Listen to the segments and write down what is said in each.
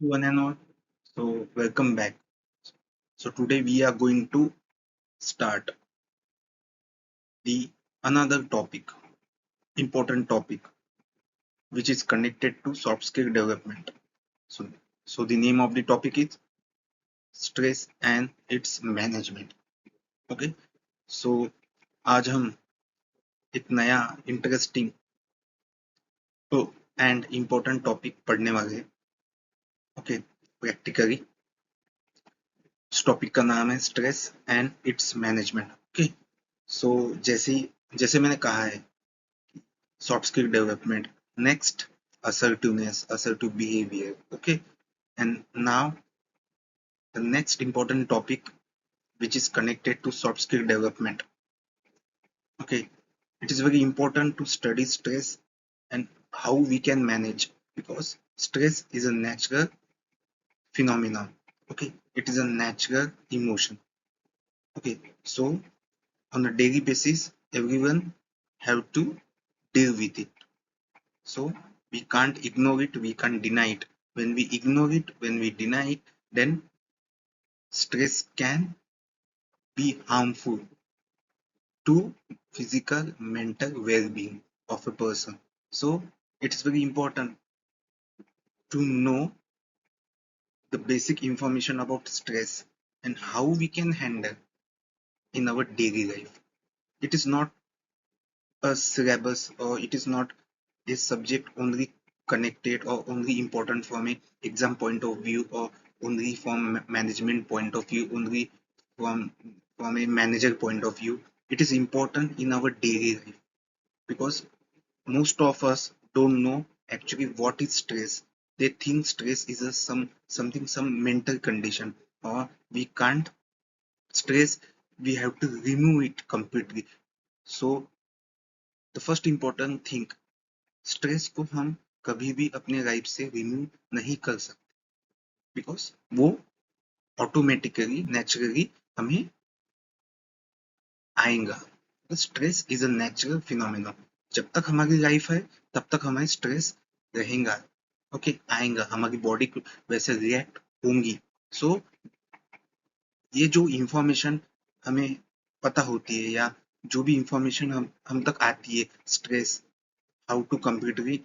One and all. So welcome back. So today we are going to start the another topic, important topic, which is connected to soft skill development. So the name of the topic is stress and its management. Okay. So आज हम एक नया interesting तो and important topic पढ़ने वाले हैं. Okay, practically इस topic का नाम है stress and its management. Okay. So जैसे मैंने कहा है, soft skill development, next assertive behavior. Okay, and now the next important topic which is connected to soft skill development. Okay, it is very important to study stress and how we can manage, because stress is a natural phenomenon. Okay, it is a natural emotion. Okay, so on a daily basis everyone have to deal with it. So we can't ignore it, we can't deny it. When we ignore it, when we deny it, then stress can be harmful to physical, mental well-being of a person. So it's very important to know the basic information about stress and how we can handle in our daily life. It is not a syllabus, or it is not a subject only connected or only important from a exam point of view, or only from management point of view, only from a manager point of view. It is important in our daily life, because most of us don't know actually what is stress. They think stress is a some mental condition, or we can't stress, we have to remove it completely. So the first important thing, stress को हम कभी भी अपने life से remove नहीं कर सकते, because वो ऑटोमेटिकली नेचुरली हमें आएगा. Stress is a natural phenomena. जब तक हमारी लाइफ है तब तक हमें स्ट्रेस रहेगा. ओके, आएगा, हमारी बॉडी वैसे रिएक्ट होंगी. सो ये जो इंफॉर्मेशन हमें पता होती है, या जो भी इंफॉर्मेशन हम तक आती है, stress, how to completely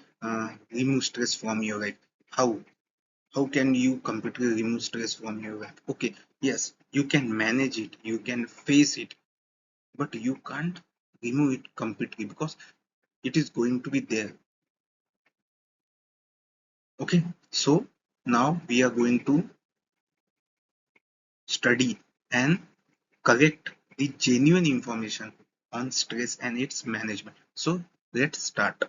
remove stress from your life. How can you completely remove stress from your life? Okay, yes, you can manage it, you can face it, but you can't remove it completely, because it is going to be there. Okay, so now we are going to study and collect the genuine information on stress and its management. So let's start.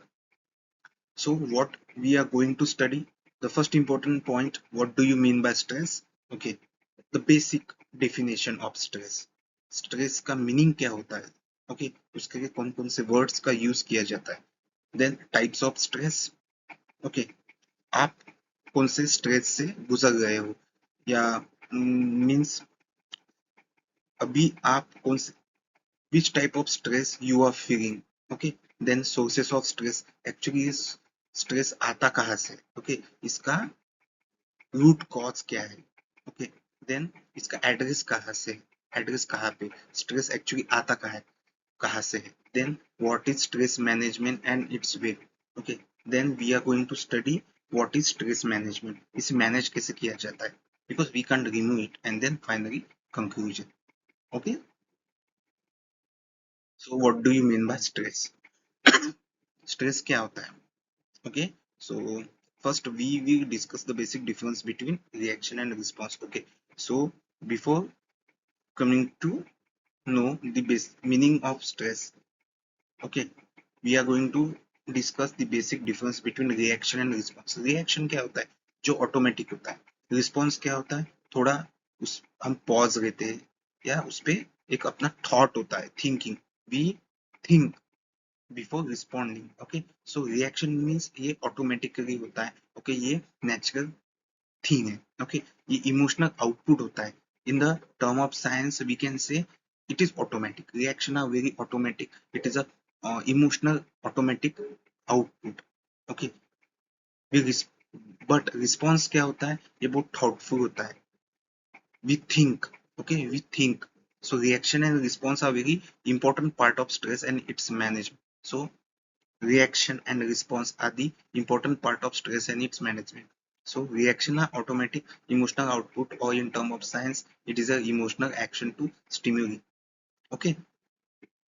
So what we are going to study, the first important point, what do you mean by stress? Okay, the basic definition of stress. Stress का meaning क्या होता है? Okay, उसके लिए कौन कौन से words का यूज किया जाता है? Then types of stress. Okay, आप कौन से स्ट्रेस से गुजर रहे हो, या मीन्स अभी आप कौन से, which type of stress you are feeling. Okay, then sources of stress. Actually stress आता कहाँ से? ओके, इसका रूट कॉज क्या है? ओके, देन इसका एड्रेस कहाँ से, एड्रेस कहाँ पे, स्ट्रेस एक्चुअली आता कहाँ से है. Then what is stress management and its way. Okay, then we are going to study what is stress management, इसे मैनेज कैसे किया जाता है, because we can remove it, and then finally conclusion. Okay, so what do you mean by stress? Stress क्या होता है? Okay, so first we will discuss the basic difference between reaction and response. Okay, so before coming to know the basic meaning of stress, okay, we are going to discuss the basic difference between reaction and response. Reaction क्या होता है? जो automatic होता है. Response क्या होता है? थोड़ा उस हम पॉज लेते हैं, या उस पे एक अपना थॉट होता है, thinking. We think before responding. Okay, so reaction means ये ऑटोमेटिकली होता है. ओके, ये नेचुरल थिंग है. ओके, ये इमोशनल आउटपुट होता है. In the term of science we can say it is automatic. Reaction are very automatic. It is a emotional automatic output. Okay, we but response क्या होता है, ये बहुत थॉटफुल होता है. We think, okay, we think. So reaction and response are very important part of stress and its management. So reaction and response are the important part of stress and its management. So reaction are automatic emotional output, or in term of science it is a emotional action to stimuli. Okay,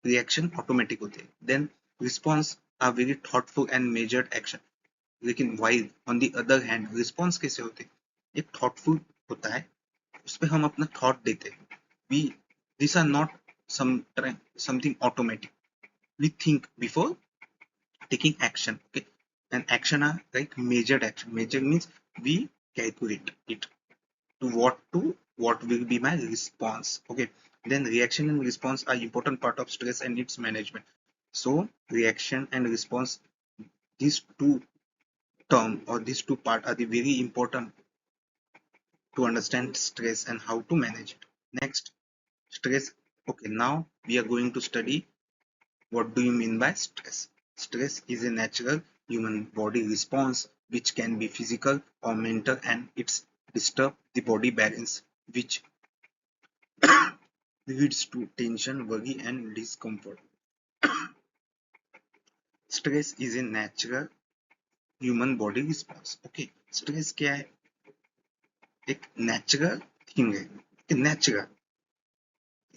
reaction automatic होते हैं. Then response are very thoughtful and measured action. लेकिन while on the other hand response कैसे होते हैं, एक thoughtful होता है, उस पे हम अपना thought देते हैं. We These are not some something automatic. We think before taking action. Okay, and action are like measured action. Measured means we calculate it to what will be my response. Okay, then reaction and response are important part of stress and its management. So reaction and response, these two term or these two part are the very important to understand stress and how to manage it. Next, stress. Okay, now we are going to study what do you mean by stress. Stress is a natural human body response which can be physical or mental, and it's disturb the body balance, which leads to tension, worry and discomfort. Stress is a natural human body response. Okay, stress क्या है, एक natural thing है, natural.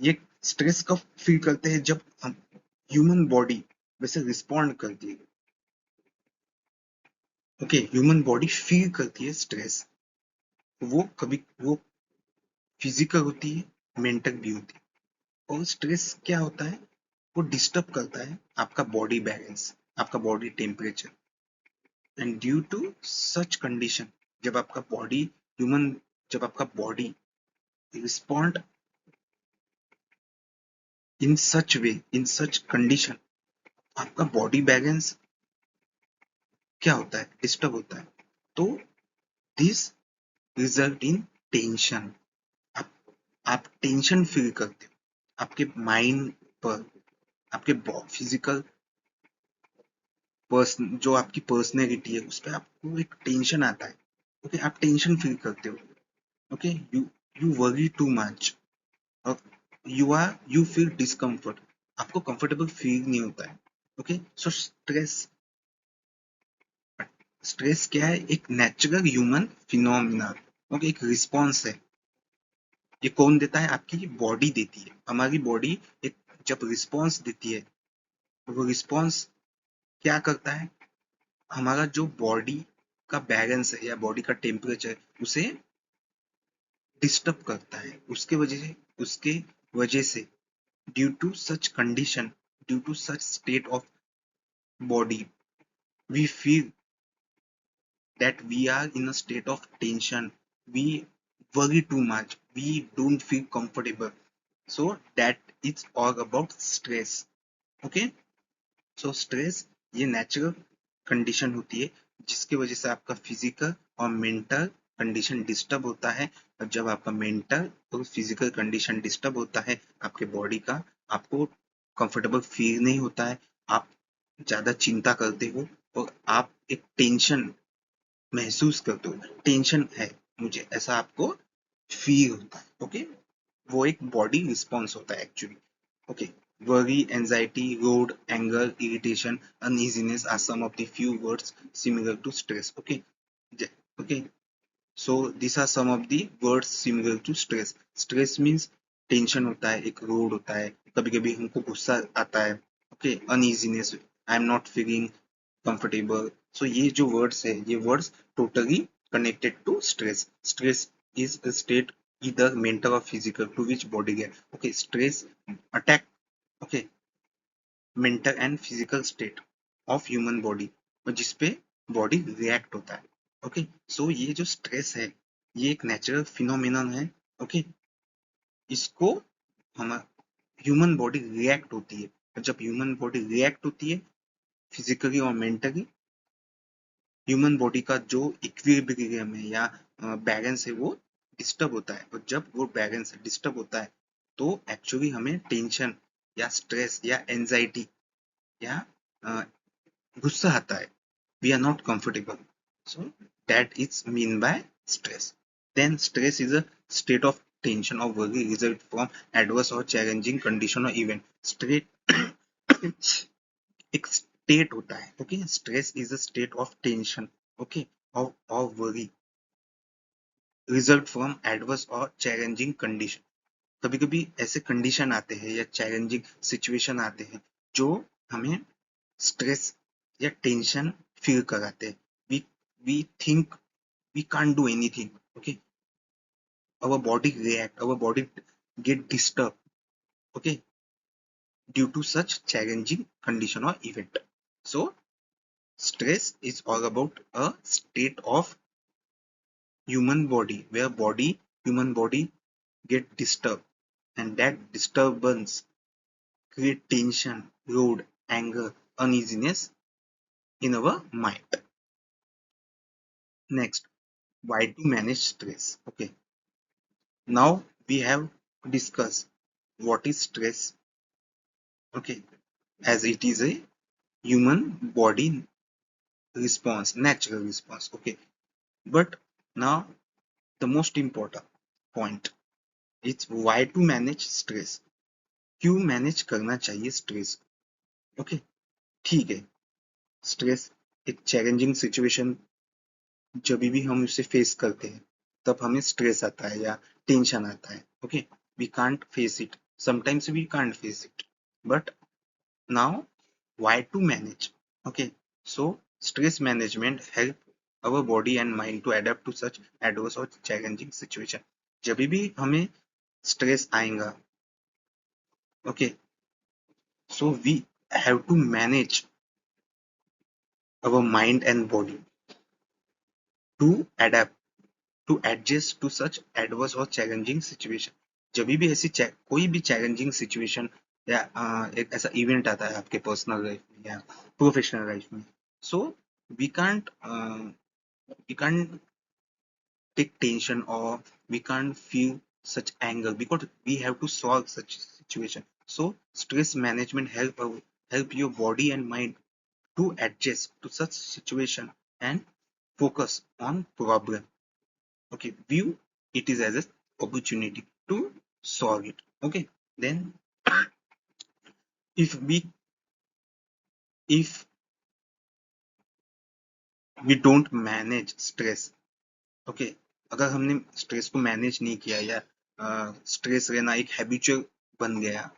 ये stress कब feel करते हैं, जब हम ह्यूमन बॉडी वैसे रिस्पॉन्ड करती है. ओके, ह्यूमन बॉडी फील करती है स्ट्रेस. वो कभी वो फिजिकल होती है, मेंटल भी होती है. और स्ट्रेस क्या होता है, वो डिस्टर्ब करता है आपका बॉडी बैलेंस, आपका body temperature. And due to such condition, जब आपका बॉडी ह्यूमन जब आपका body respond in such way, in such condition, आपका बॉडी बैलेंस क्या होता है, डिस्टर्ब होता है. तो दिस रिजल्ट इन टेंशन. आप आप टेंशन फील करते हो आपके माइंड पर, आपके फिजिकल पर्सन जो आपकी पर्सनैलिटी है उस पर आपको एक टेंशन आता है. ओके, आप टेंशन फील करते हो. Okay, you you worry too much, और यू फील डिस्कम्फर्ट, आपको कंफर्टेबल फील नहीं होता है. ओके, सो स्ट्रेस क्या है, एक नेचुरल ह्यूमन फिनोमिना. ओके, एक रिस्पॉन्स है. ये कौन देता है, आपकी बॉडी देती है. हमारी बॉडी एक जब रिस्पॉन्स देती है, वो रिस्पॉन्स क्या करता है, हमारा जो बॉडी का बैलेंस है या बॉडी का टेम्परेचर उसे डिस्टर्ब करता है. उसके वजह से due to such condition, due to such state of body, we feel that we are in a state of tension, we worry too much, we don't feel comfortable. So that is all about stress. Okay, so stress ये natural condition होती है जिसकी वजह से आपका physical और mental condition disturb होता है. और जब आपका मेंटल और फिजिकल कंडीशन डिस्टर्ब होता है आपके बॉडी का, आपको कंफर्टेबल फील नहीं होता है, आप ज्यादा चिंता करते हो और आप एक टेंशन महसूस करते हो, टेंशन है मुझे, ऐसा आपको फील होता है. ओके, वो एक बॉडी रिस्पॉन्स होता है actually. Okay, worry, anxiety, road, anger, irritation, uneasiness are some of the few words similar to stress. Okay, okay, so these are some of the words similar to stress. Stress means tension होता है, एक road होता है, कभी कभी हमको गुस्सा आता है. Okay, uneasiness, I am not feeling comfortable. So ये जो words है, ये words totally connected to stress. Stress is a state either mental or physical to which body react. Okay, stress attack. Okay, mental and physical state of human body और जिसपे body react होता है. Okay, so ये जो stress है ये एक natural phenomenon है. Okay, इसको हम ह्यूमन बॉडी रिएक्ट होती है. और जब ह्यूमन बॉडी रिएक्ट होती है फिजिकली और मेंटली, ह्यूमन बॉडी का जो इक्विलिब्रियम है या बैलेंस है वो डिस्टर्ब होता है. और जब वो बैलेंस डिस्टर्ब होता है तो एक्चुअली हमें टेंशन या स्ट्रेस या एंजाइटी या गुस्सा आता है. We are not comfortable. So that is mean by stress. Then stress is a state of tension or worry result from adverse or challenging condition or event. State एक state होता है, okay? Stress is a state of tension, okay, or worry result from adverse or challenging condition. कभी कभी ऐसे condition आते हैं या challenging situation आते हैं जो हमें स्ट्रेस या टेंशन फील कराते हैं. We think we can't do anything, okay? Our body react, our body get disturbed, okay, due to such challenging condition or event. So stress is all about a state of human body get disturbed, and that disturbance create tension, load, anger, uneasiness in our mind. Next, why to manage stress? Okay, now we have discussed what is stress. Okay, as it is a human body response, natural response. Okay, but now the most important point is why to manage stress. क्यों manage करना चाहिए stress? Okay, ठीक है. Stress एक challenging situation जब भी हम उसे फेस करते हैं तब हमें स्ट्रेस आता है या टेंशन आता है. Okay, we can't face it, sometimes we can't face it, but now why to manage? Okay, so stress management help our body and mind to adapt to such adverse or challenging situation. जब भी हमें stress आएगा, okay, so we have to manage our mind and body to adapt, to adjust to such adverse or challenging situation. जब भी ऐसी कोई भी challenging situation या एक ऐसा इवेंट आता है आपके पर्सनल लाइफ में या प्रोफेशनल लाइफ में, so we can't we can't take tension or we can't feel such anger because we have to solve such situation. So stress management help your body and mind to adjust to such situation and focus on problem. Okay, view it is as an opportunity to solve it. Okay, then if we if we don't manage stress, okay, अगर हमने stress को manage नहीं किया या stress रहना एक habitual बन गया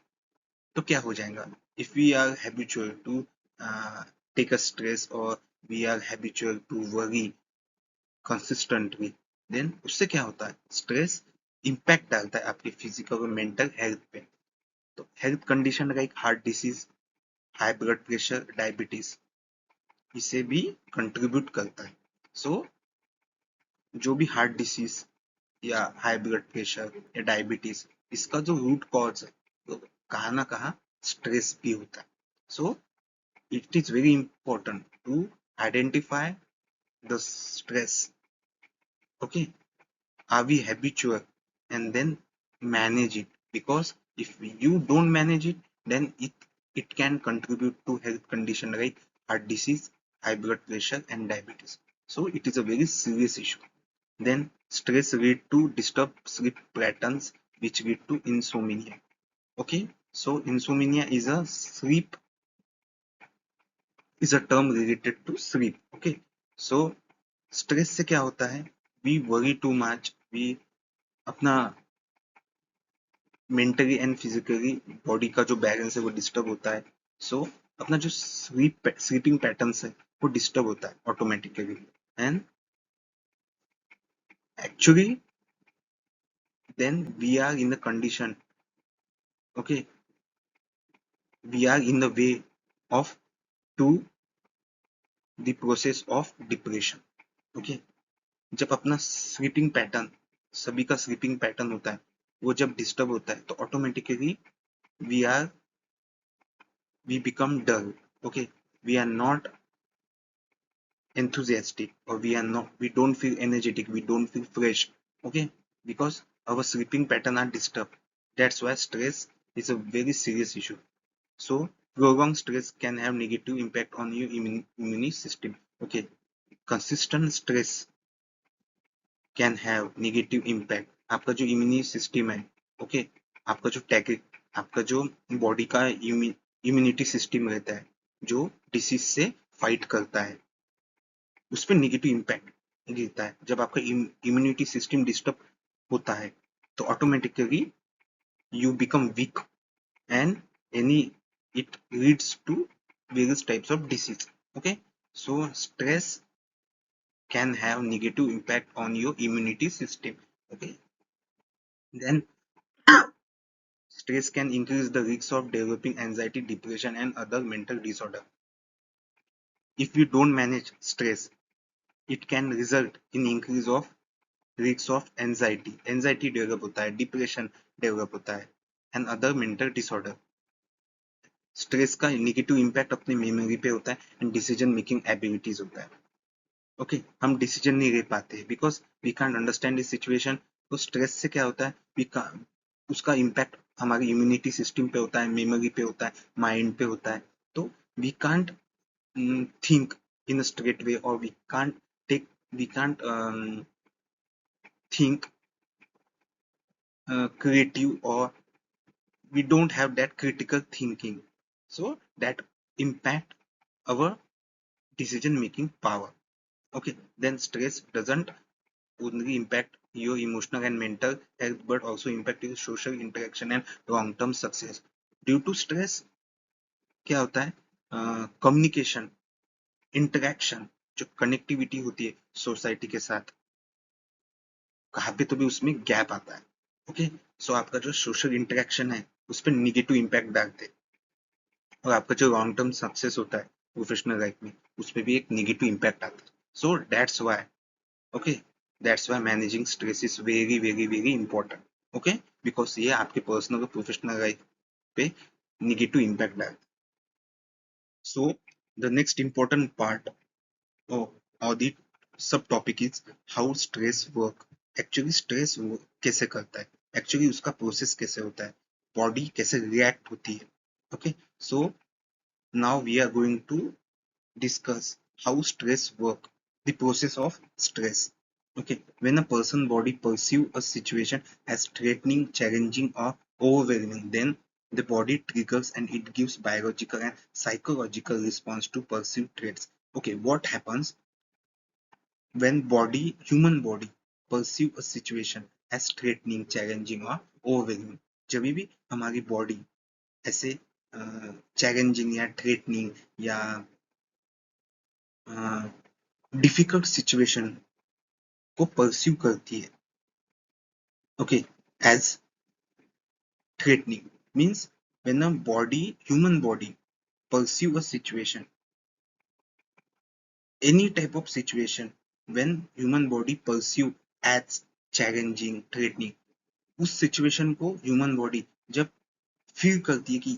तो क्या हो जाएगा? If we are habitual to take a stress और we are habitual to worry consistently, then उससे क्या होता है? स्ट्रेस इम्पैक्ट डालता है आपकी फिजिकल और मेंटल हेल्थ पे. तो health condition like heart disease, high blood pressure, diabetes इसे भी कंट्रीब्यूट करता है. सो जो भी हार्ट डिसीज या हाई ब्लड प्रेशर या डायबिटीज, इसका जो रूट कॉज है वो कहाँ ना कहाँ स्ट्रेस भी होता है. सो it is very important to identify the stress. Okay, are we habitual, and then manage it, because if you don't manage it, then it can contribute to health condition like heart disease, high blood pressure and diabetes. So it is a very serious issue. Then stress lead to disturbed sleep patterns which lead to insomnia. Okay, so insomnia is a term related to sleep. Okay, so stress से क्या होता है? We worry too much, we अपना mentally and physically body का जो balance है वो disturb होता है. सो अपना जो स्लीपिंग पैटर्न्स है वो डिस्टर्ब होता है automatically, and actually then we are in the condition, okay, we are in the way of to the process of depression. Okay, जब अपना स्लीपिंग पैटर्न, सभी का स्लीपिंग पैटर्न होता है, वो जब डिस्टर्ब होता है तो automatically we are we become dull. Okay, we are not enthusiastic, or we don't feel energetic, we don't feel fresh. Okay, because our sleeping pattern are disturbed. That's why stress is a very serious issue. So prolonged stress can have negative impact on your immune system. Okay, consistent stress can have negative impact. आपका जो immune system है, okay, आपका जो आपका जो body का immunity system रहता है, जो डिसीज से फाइट करता है, उस पर नेगेटिव इम्पैक्ट गिरता है। जब आपका इम्यूनिटी सिस्टम डिस्टर्ब होता है तो automatically you become weak, and any it leads to various types of disease. Okay, so stress can have negative impact on your immunity system. Okay, then stress can increase the risk of developing anxiety, depression, and other mental disorder. If we don't manage stress, it can result in increase of risks of anxiety develop होता है, depression develop होता है, and other mental disorder. Stress का negative impact अपनी memory पे होता है and decision making abilities होता है। ओके, हम डिसीजन नहीं ले पाते because we can't understand this situation. तो स्ट्रेस से क्या होता है, उसका इम्पैक्ट हमारी इम्यूनिटी सिस्टम पे होता है, मेमोरी पे होता है, माइंड पे होता है। तो we can't think in a straight way, और we can't think creative, or we don't have that critical thinking, so that impact our decision making power. Okay, then stress doesn't only impact your emotional and mental health but also impact your social interaction and long term success. Due to stress क्या होता है, communication, interaction, जो connectivity होती है society के साथ, कहाँ पे तो भी उसमें गैप आता है। ओके, सो आपका जो सोशल इंटरेक्शन है उस पर निगेटिव इम्पैक्ट डालते हैं, और आपका जो लॉन्ग टर्म सक्सेस होता है प्रोफेशनल लाइफ में, उसमें भी एक निगेटिव इम्पैक्ट आता है। So that's why, okay, that's why managing stress is very very very important. Okay, because ये आपके पर्सनल और प्रोफेशनल लाइफ पे निगेटिव इम्पैक्ट डालते हैं। So the next important part और the sub topic is how stress work. Actually stress कैसे करता है, एक्चुअली उसका प्रोसेस कैसे होता है, बॉडी कैसे रिएक्ट होती है। Okay, so now we are going to discuss how stress work, the process of stress. Okay, when a person body perceive a situation as threatening, challenging, or overwhelming, then the body triggers and it gives biological and psychological response to perceived threats. Okay, what happens when human body perceive a situation as threatening, challenging, or overwhelming? जब भी हमारी body ऐसे challenging या threatening या difficult situation को pursue करती है, okay, as threatening, means when a human body pursue a situation, any type of situation, when human body pursue as challenging, threatening, उस सिचुएशन को ह्यूमन बॉडी जब feel करती है कि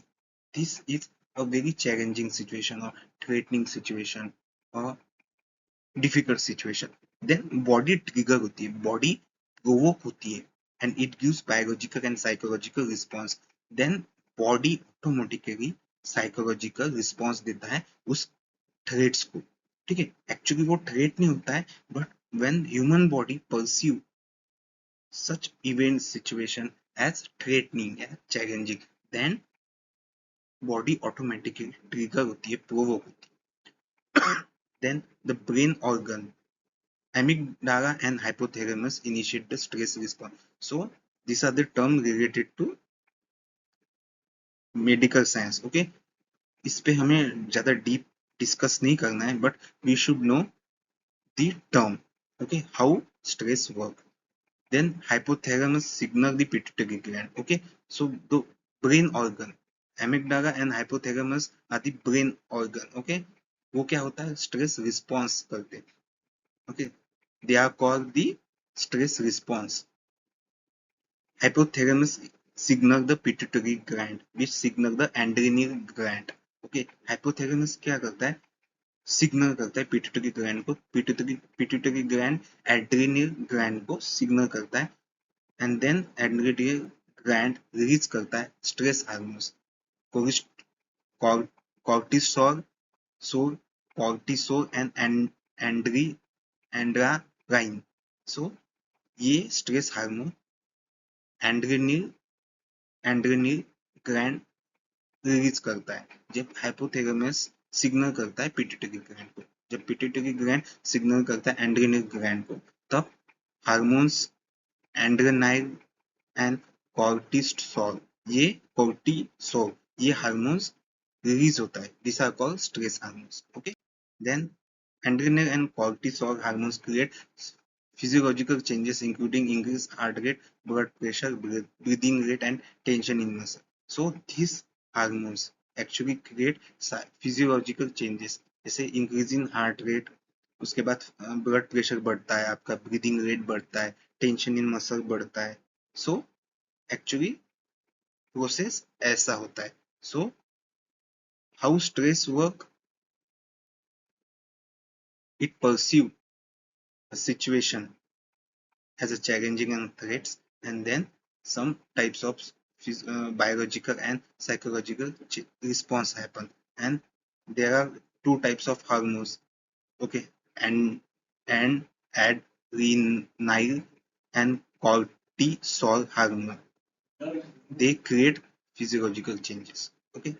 this is a very challenging situation और threatening situation और difficult situation, then body trigger होती है, बॉडी प्रोवोक होती है, and it gives biological and psychological response. Then body automatically psychological response देता है उस थ्रेट्स को। ठीक है, एक्चुअली वो थ्रेट नहीं होता है, but when human body perceive such event situation as threatening as challenging, then body automatically trigger होती है, प्रोवोक होती है। Then the brain organ amygdala and hypothalamus initiate the stress response. So these are the terms related to medical science. Okay, इस पे हमें ज्यादा deep discuss नहीं करना है, but we should know the term. Okay, how stress work. Then hypothalamus signal the pituitary gland. Okay, so the brain organ, amygdala and hypothalamus are the brain organ. Okay, वो क्या होता है, stress response करते हैं। Okay, they are called the stress response. Hypothalamus signal the pituitary gland, which signal the adrenal gland. Okay, hypothalamus क्या करता है, signal करता है पिट्यूटरी ग्लैंड को, पिट्यूटरी ग्लैंड एड्रेनल ग्लैंड को सिग्नल करता है, and then adrenal gland release करता है stress hormones, cortisol, so cortisol and एंड्री एंड्रालाइन। सो ये stress hormone adrenal adrenal gland release करता है जब हाइपोथैलेमस सिग्नल करता है पिट्यूटरी ग्लैंड को। जब पिट्यूटरी ग्लैंड सिग्नल करता है एंड्रेनिल ग्लैंड को, तब हार्मोन्स एंड्रेनाइल एंड कॉर्टिसोल ये कॉर्टिसोल ये हार्मोन्स रिलीज होता है। This are called stress hormones. Okay, then adrenaline and cortisol hormones create physiological changes including increased heart rate, blood pressure, breathing rate, and tension in muscle. So these hormones actually create physiological changes, जैसे increase in heart rate, उसके बाद blood pressure बढ़ता है, आपका breathing rate बढ़ता है, tension in muscle बढ़ता है। सो एक्चुअली प्रोसेस ऐसा होता है। So how stress work, it perceive a situation as a challenging and threats, and then some types of biological and psychological response happen. And there are two types of hormones. Okay, and and adrenaline and cortisol hormone, they create physiological changes. Okay,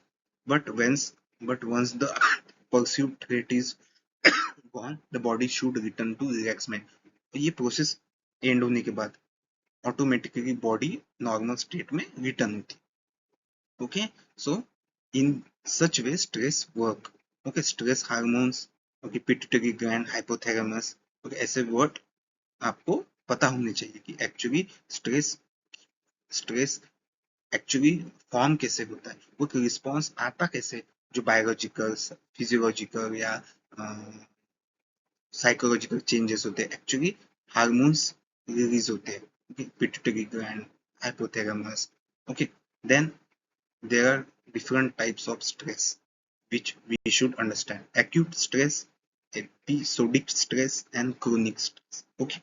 but once the perceived threat is gone, the body should return to relaxment. ये process end होने के बाद automatically body normal state में return होती है। Okay, so in such way stress work. Okay, stress hormones, okay, pituitary gland, hypothalamus, okay, ऐसे word आपको पता होने चाहिए कि actually stress stress actually form कैसे होता है, वो रिस्पॉन्स आता कैसे, जो बायोलॉजिकल, फिजियोलॉजिकल या साइकोलॉजिकल चेंजेस होते हैं। एक्चुअली हार्मोन्स रिलीज होते हैं, pituitary gland, hypothalamus. Okay, then there are different types of stress which we should understand: acute stress, episodic stress, and chronic stress. Okay,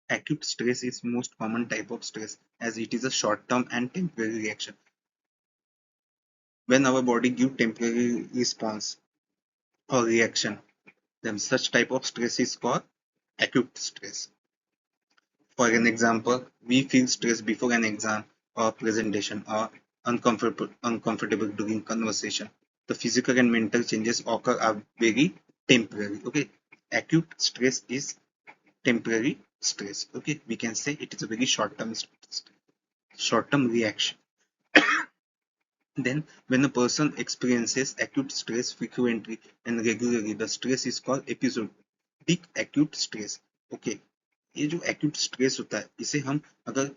acute stress is most common type of stress as it is a short term and temporary reaction. When our body give temporary response or reaction, then such type of stress is called acute stress. For an example, we feel stress before an exam or presentation, or uncomfortable during conversation. The physical and mental changes occur are very temporary. Okay, acute stress is temporary stress. Okay, we can say it is a very short term reaction. Then, when a person experiences acute stress frequently and regularly, the stress is called episodic acute stress. Okay, ये जो acute stress होता है, इसे हम अगर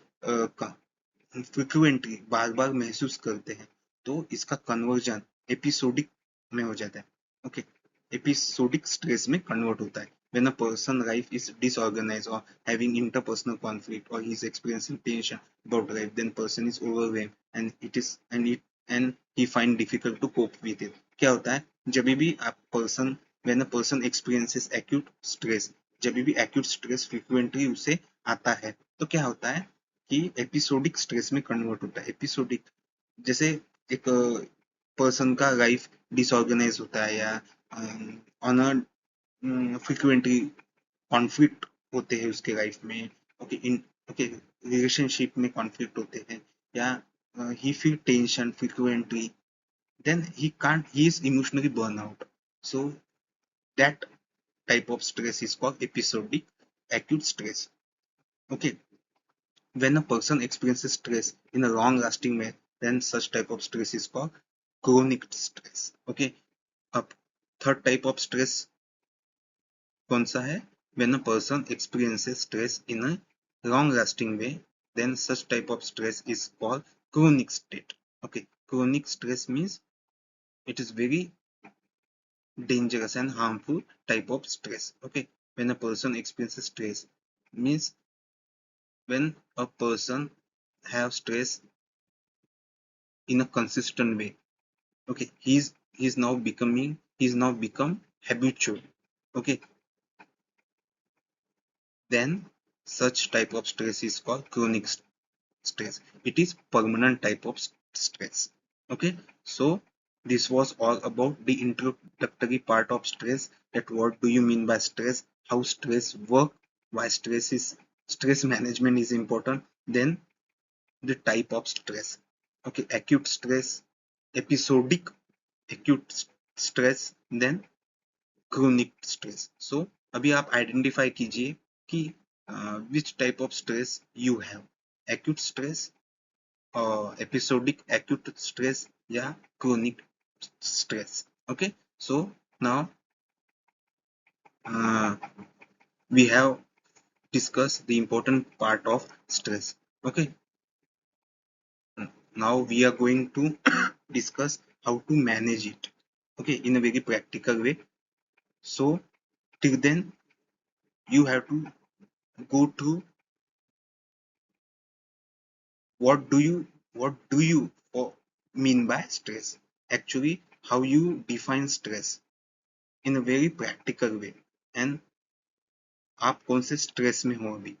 frequently बार बार महसूस करते हैं तो इसका कन्वर्जन एपिसोडिक में हो जाता है। ओके, एपिसोडिक स्ट्रेस में कन्वर्ट होता है when a person life is disorganized or having interpersonal conflict, or he is experiencing tension about life, then person is overwhelmed and he find difficult to cope with it. क्या होता है जब भी आप person when a person experiences acute stress, जब भी acute stress frequently उसे आता है तो क्या होता है कि एपिसोडिक स्ट्रेस में कन्वर्ट होता है। एपिसोडिक जैसे एक पर्सन का लाइफ डिसऑर्गेनाइज होता है, या ऑन अ फ्रिक्वेंटली कॉन्फ्लिक्ट होते हैं उसके लाइफ में। ओके, ओके, रिलेशनशिप में कॉन्फ्लिक्ट होते हैं, या he feel tension frequently, then he is emotionally burn out. So that type of stress is called episodic acute stress. Okay, when a person experiences stress in a long lasting way, then such type of stress is called chronic stress. Okay, अब third type of stress कौन सा है? When a person experiences stress in a long lasting way, then such type of stress is called chronic state. Okay, chronic stress means it is very dangerous and harmful type of stress. Okay, when a person experiences stress means when a person have stress in a consistent way. Okay, he's now become habitual. Okay, then such type of stress is called chronic stress. It is permanent type of stress. Okay, so This was all about the introductory part of stress. That what do you mean by stress? How stress work? Why stress management is important? Then the type of stress. Okay, acute stress, episodic acute stress, then chronic stress. So अभी आप identify कीजिए कि विच type of stress you have, acute stress, episodic acute stress, या chronic stress. Okay, so now uh, we have discussed the important part of stress. Okay, now we are going to discuss how to manage it. Okay, in a very practical way. So till then, you have to go through what do you mean by stress. Actually, how you define stress in a very practical way, and आप कौन से stress में हो अभी,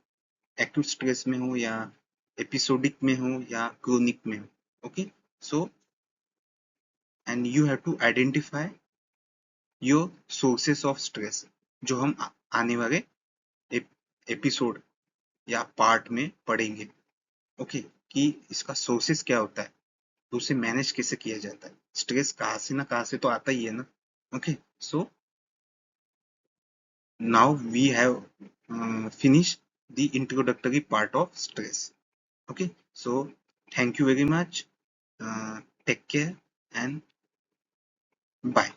acute stress में हो या episodic में हो या क्रोनिक में हो. Okay, so and you have to identify your sources of stress, जो हम आने वाले एपिसोड या पार्ट में पढ़ेंगे. ओके, कि इसका सोर्सेस क्या होता है, तो उसे मैनेज कैसे किया जाता है. स्ट्रेस कहाँ से ना कहाँ से तो आता ही है ना. Okay, so now we have finished the introductory part of stress. Okay, so thank you very much. Take care and bye.